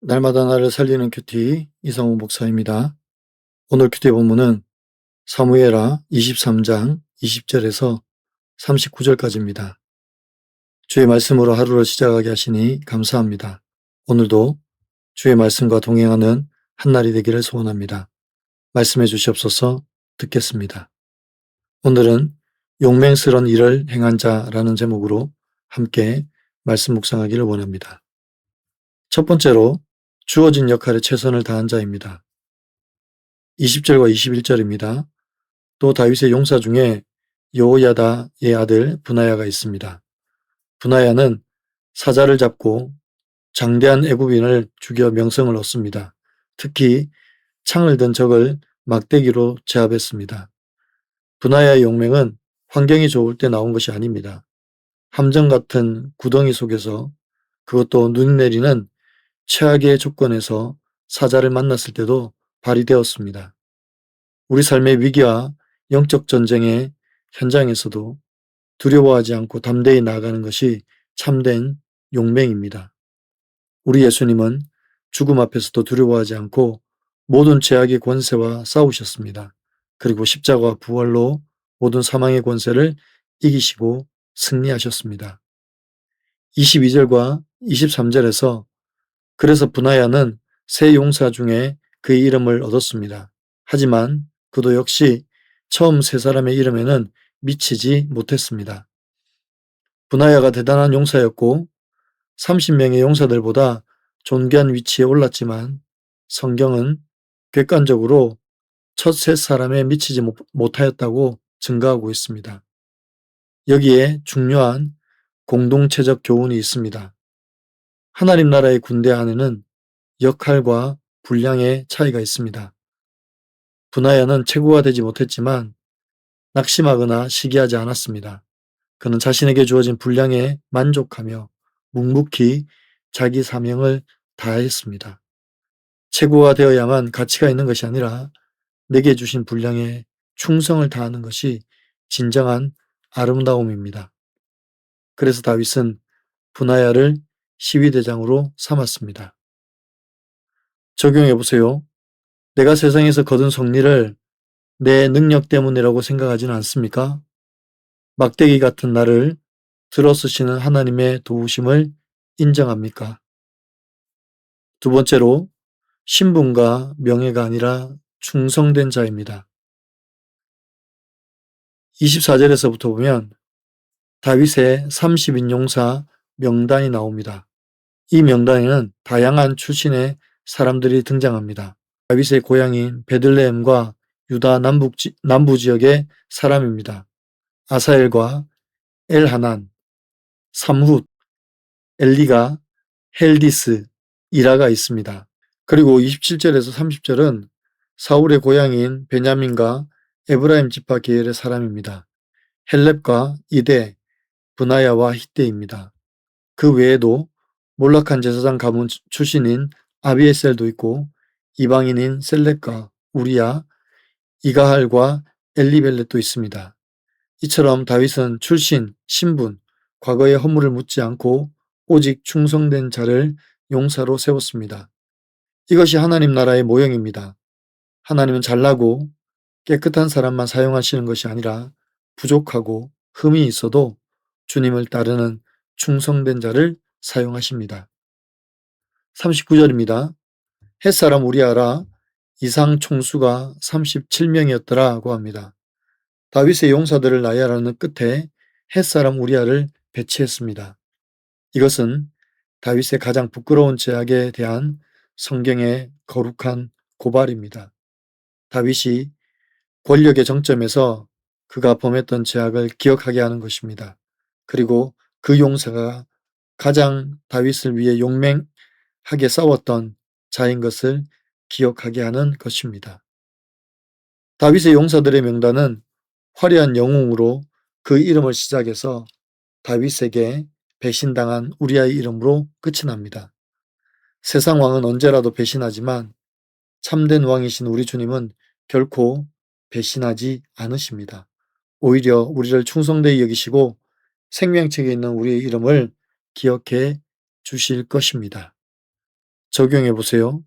날마다 나를 살리는 큐티 이성우 목사입니다. 오늘 큐티 본문은 사무엘하 23장 20절에서 39절까지입니다. 주의 말씀으로 하루를 시작하게 하시니 감사합니다. 오늘도 주의 말씀과 동행하는 한날이 되기를 소원합니다. 말씀해 주시옵소서. 듣겠습니다. 오늘은 용맹스런 일을 행한 자라는 제목으로 함께 말씀 묵상하기를 원합니다. 첫 번째로 주어진 역할에 최선을 다한 자입니다. 20절과 21절입니다. 또 다윗의 용사 중에 여호야다의 아들 브나야가 있습니다. 브나야는 사자를 잡고 장대한 애굽인을 죽여 명성을 얻습니다. 특히 창을 든 적을 막대기로 제압했습니다. 브나야의 용맹은 환경이 좋을 때 나온 것이 아닙니다. 함정 같은 구덩이 속에서, 그것도 눈이 내리는 최악의 조건에서 사자를 만났을 때도 발휘되었습니다. 우리 삶의 위기와 영적 전쟁의 현장에서도 두려워하지 않고 담대히 나아가는 것이 참된 용맹입니다. 우리 예수님은 죽음 앞에서도 두려워하지 않고 모든 죄악의 권세와 싸우셨습니다. 그리고 십자가와 부활로 모든 사망의 권세를 이기시고 승리하셨습니다. 22절과 23절에서 그래서 브나야는 세 용사 중에 그의 이름을 얻었습니다. 하지만 그도 역시 처음 세 사람의 이름에는 미치지 못했습니다. 브나야가 대단한 용사였고 30명의 용사들보다 존귀한 위치에 올랐지만 성경은 객관적으로 첫 세 사람에 미치지 못하였다고 증가하고 있습니다. 여기에 중요한 공동체적 교훈이 있습니다. 하나님 나라의 군대 안에는 역할과 분량의 차이가 있습니다. 브나야는 최고가 되지 못했지만 낙심하거나 시기하지 않았습니다. 그는 자신에게 주어진 분량에 만족하며 묵묵히 자기 사명을 다했습니다. 최고가 되어야만 가치가 있는 것이 아니라 내게 주신 분량에 충성을 다하는 것이 진정한 아름다움입니다. 그래서 다윗은 브나야를 시위대장으로 삼았습니다. 적용해 보세요. 내가 세상에서 거둔 승리를 내 능력 때문이라고 생각하지는 않습니까? 막대기 같은 나를 들어쓰시는 하나님의 도우심을 인정합니까? 두 번째로 신분과 명예가 아니라 충성된 자입니다. 24절에서부터 보면 다윗의 30인 용사 명단이 나옵니다. 이 명단에는 다양한 출신의 사람들이 등장합니다. 다윗의 고향인 베들레헴과 유다 남부 지역의 사람입니다. 아사엘과 엘하난, 삼훗, 엘리가, 헬디스, 이라가 있습니다. 그리고 27절에서 30절은 사울의 고향인 베냐민과 에브라임 지파 계열의 사람입니다. 헬렙과 이데, 브나야와 hit대입니다. 그 외에도 몰락한 제사장 가문 출신인 아비에셀도 있고 이방인인 셀렉과 우리야, 이가할과 엘리벨렛도 있습니다. 이처럼 다윗은 출신, 신분, 과거의 허물을 묻지 않고 오직 충성된 자를 용사로 세웠습니다. 이것이 하나님 나라의 모형입니다. 하나님은 잘나고 깨끗한 사람만 사용하시는 것이 아니라 부족하고 흠이 있어도 주님을 따르는 충성된 자를 사용하십니다. 39절입니다. 햇사람 우리아라 이상 총수가 37명이었더라고 합니다. 다윗의 용사들을 나열하는 끝에 햇사람 우리아를 배치했습니다. 이것은 다윗의 가장 부끄러운 죄악에 대한 성경의 거룩한 고발입니다. 다윗이 권력의 정점에서 그가 범했던 죄악을 기억하게 하는 것입니다. 그리고 그 용사가 가장 다윗을 위해 용맹하게 싸웠던 자인 것을 기억하게 하는 것입니다. 다윗의 용사들의 명단은 화려한 영웅으로 그 이름을 시작해서 다윗에게 배신당한 우리아의 이름으로 끝이 납니다. 세상 왕은 언제라도 배신하지만 참된 왕이신 우리 주님은 결코 배신하지 않으십니다. 오히려 우리를 충성되이 여기시고 생명책에 있는 우리의 이름을 기억해 주실 것입니다. 적용해 보세요.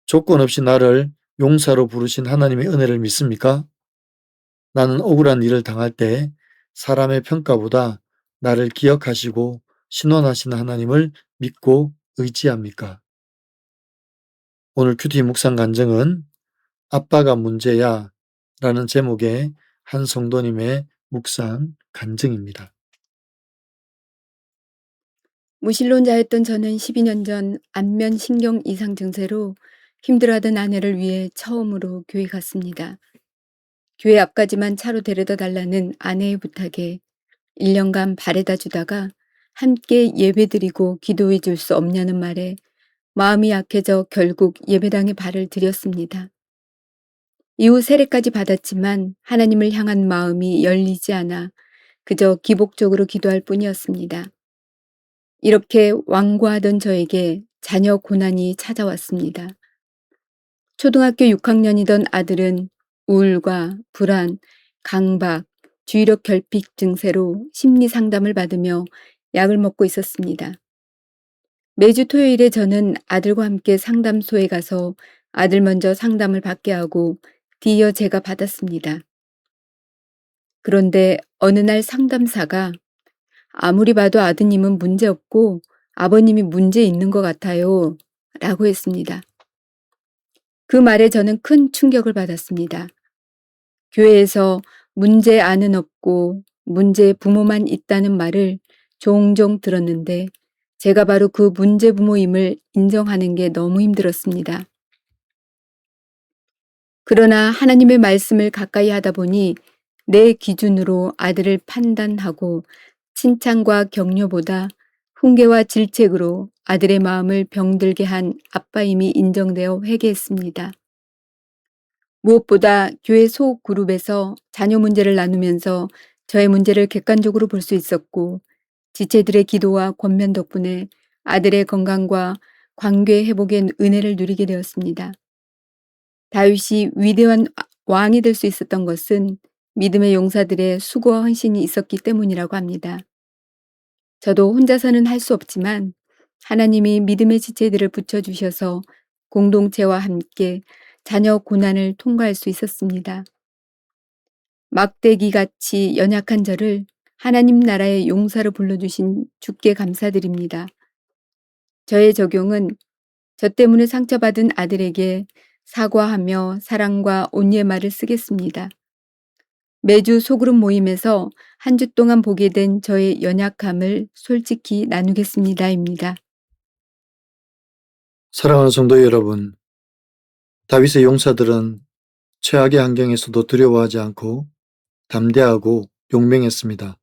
조건 없이 나를 용사로 부르신 하나님의 은혜를 믿습니까? 나는 억울한 일을 당할 때 사람의 평가보다 나를 기억하시고 신원하시는 하나님을 믿고 의지합니까? 오늘 큐티 묵상 간증은 아빠가 문제야 라는 제목의 한 성도님의 묵상 간증입니다. 무신론자였던 저는 12년 전 안면 신경 이상 증세로 힘들어하던 아내를 위해 처음으로 교회 갔습니다. 교회 앞까지만 차로 데려다 달라는 아내의 부탁에 1년간 바래다 주다가 함께 예배드리고 기도해 줄 수 없냐는 말에 마음이 약해져 결국 예배당에 발을 들였습니다. 이후 세례까지 받았지만 하나님을 향한 마음이 열리지 않아 그저 기복적으로 기도할 뿐이었습니다. 이렇게 완고하던 저에게 자녀 고난이 찾아왔습니다. 초등학교 6학년이던 아들은 우울과 불안, 강박, 주의력 결핍 증세로 심리 상담을 받으며 약을 먹고 있었습니다. 매주 토요일에 저는 아들과 함께 상담소에 가서 아들 먼저 상담을 받게 하고 뒤이어 제가 받았습니다. 그런데 어느 날 상담사가 아무리 봐도 아드님은 문제없고 아버님이 문제 있는 것 같아요. 라고 했습니다. 그 말에 저는 큰 충격을 받았습니다. 교회에서 문제 아는 없고 문제 부모만 있다는 말을 종종 들었는데 제가 바로 그 문제 부모임을 인정하는 게 너무 힘들었습니다. 그러나 하나님의 말씀을 가까이 하다 보니 내 기준으로 아들을 판단하고 칭찬과 격려보다 훈계와 질책으로 아들의 마음을 병들게 한 아빠임이 인정되어 회개했습니다. 무엇보다 교회 소그룹에서 자녀 문제를 나누면서 저의 문제를 객관적으로 볼 수 있었고 지체들의 기도와 권면 덕분에 아들의 건강과 관계 회복의 은혜를 누리게 되었습니다. 다윗이 위대한 왕이 될 수 있었던 것은 믿음의 용사들의 수고와 헌신이 있었기 때문이라고 합니다. 저도 혼자서는 할 수 없지만 하나님이 믿음의 지체들을 붙여주셔서 공동체와 함께 자녀 고난을 통과할 수 있었습니다. 막대기같이 연약한 저를 하나님 나라의 용사로 불러주신 주께 감사드립니다. 저의 적용은 저 때문에 상처받은 아들에게 사과하며 사랑과 온유의 말을 쓰겠습니다. 매주 소그룹 모임에서 한 주 동안 보게 된 저의 연약함을 솔직히 나누겠습니다입니다. 사랑하는 성도 여러분, 다윗의 용사들은 최악의 환경에서도 두려워하지 않고 담대하고 용맹했습니다.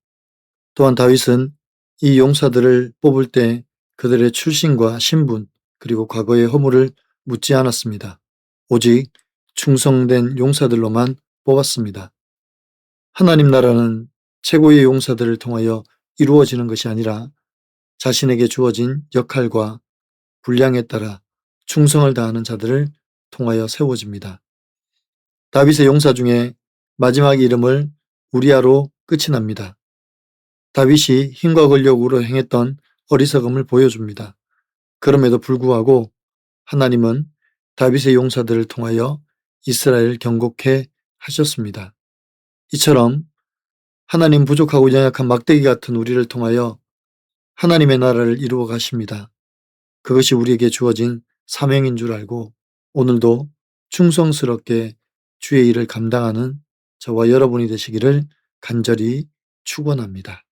또한 다윗은 이 용사들을 뽑을 때 그들의 출신과 신분 그리고 과거의 허물을 묻지 않았습니다. 오직 충성된 용사들로만 뽑았습니다. 하나님 나라는 최고의 용사들을 통하여 이루어지는 것이 아니라 자신에게 주어진 역할과 분량에 따라 충성을 다하는 자들을 통하여 세워집니다. 다윗의 용사 중에 마지막 이름을 우리아로 끝이 납니다. 다윗이 힘과 권력으로 행했던 어리석음을 보여줍니다. 그럼에도 불구하고 하나님은 다윗의 용사들을 통하여 이스라엘을 경고케 하셨습니다. 이처럼 하나님 부족하고 연약한 막대기 같은 우리를 통하여 하나님의 나라를 이루어 가십니다. 그것이 우리에게 주어진 사명인 줄 알고 오늘도 충성스럽게 주의 일을 감당하는 저와 여러분이 되시기를 간절히 축원합니다.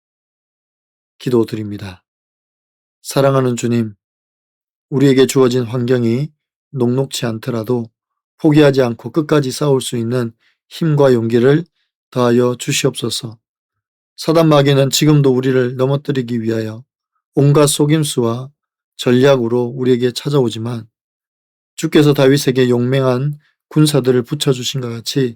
기도드립니다. 사랑하는 주님, 우리에게 주어진 환경이 녹록치 않더라도 포기하지 않고 끝까지 싸울 수 있는 힘과 용기를 더하여 주시옵소서. 사단 마귀는 지금도 우리를 넘어뜨리기 위하여 온갖 속임수와 전략으로 우리에게 찾아오지만 주께서 다윗에게 용맹한 군사들을 붙여주신 것 같이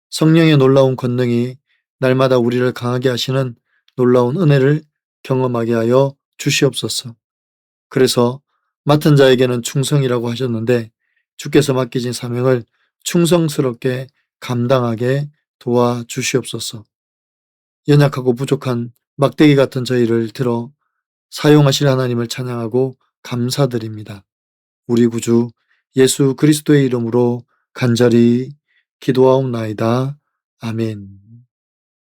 성령의 놀라운 권능이 날마다 우리를 강하게 하시는 놀라운 은혜를 경험하게 하여 주시옵소서. 그래서 맡은 자에게는 충성이라고 하셨는데 주께서 맡기신 사명을 충성스럽게 감당하게 도와주시옵소서. 연약하고 부족한 막대기 같은 저희를 들어 사용하실 하나님을 찬양하고 감사드립니다. 우리 구주 예수 그리스도의 이름으로 간절히 기도하옵나이다. 아멘.